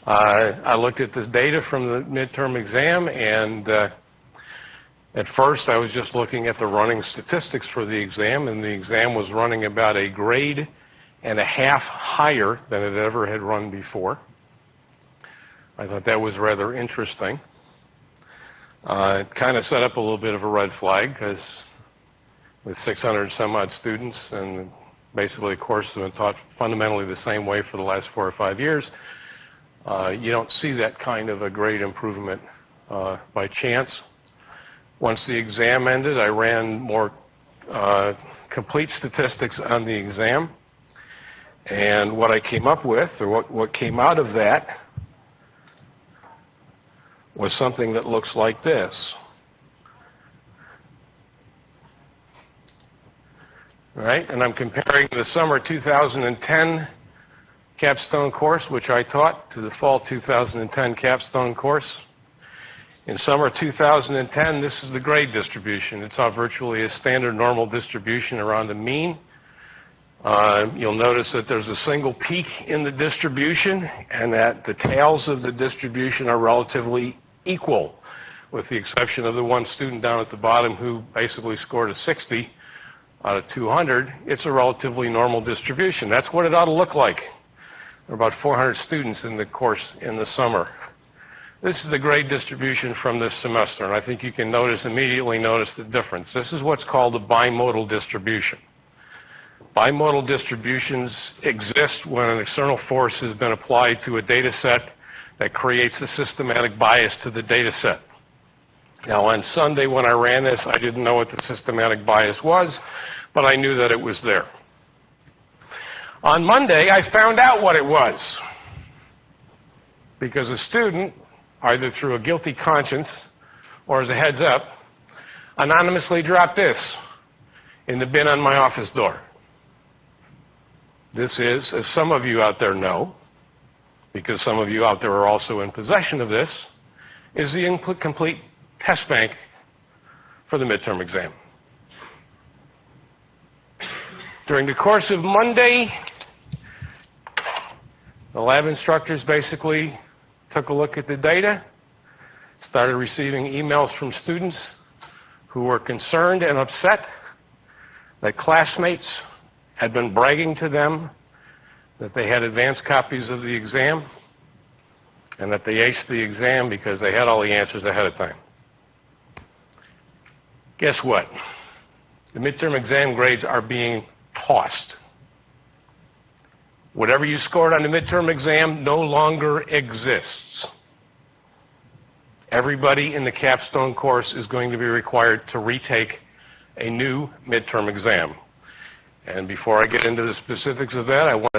I looked at this data from the midterm exam, and at first I was just looking at the running statistics for the exam, and the exam was running about a grade and a half higher than it ever had run before. I thought that was rather interesting. It kind of set up a little bit of a red flag, because with 600 some odd students, and basically the course has been taught fundamentally the same way for the last 4 or 5 years, you don't see that kind of a grade improvement by chance. Once the exam ended, I ran more complete statistics on the exam, and what I came up with, or what came out of that, was something that looks like this. All right, and I'm comparing the summer 2010 capstone course, which I taught, to the fall 2010 capstone course. In summer 2010, this is the grade distribution. It's virtually a standard normal distribution around the mean. You'll notice that there's a single peak in the distribution, and that the tails of the distribution are relatively equal, with the exception of the one student down at the bottom who basically scored a 60 out of 200. It's a relatively normal distribution. That's what it ought to look like. There are about 400 students in the course in the summer. This is the grade distribution from this semester, and I think you can immediately notice the difference. This is what's called a bimodal distribution. Bimodal distributions exist when an external force has been applied to a data set that creates a systematic bias to the data set. Now, on Sunday when I ran this, I didn't know what the systematic bias was, but I knew that it was there. On Monday, I found out what it was, because a student, either through a guilty conscience or as a heads up, anonymously dropped this in the bin on my office door. This is, as some of you out there know, because some of you out there are also in possession of this, is the complete test bank for the midterm exam. During the course of Monday, the lab instructors basically took a look at the data, started receiving emails from students who were concerned and upset that classmates had been bragging to them that they had advanced copies of the exam and that they aced the exam because they had all the answers ahead of time. Guess what? The midterm exam grades are being tossed. Whatever you scored on the midterm exam no longer exists. Everybody in the capstone course is going to be required to retake a new midterm exam. And before I get into the specifics of that, I want to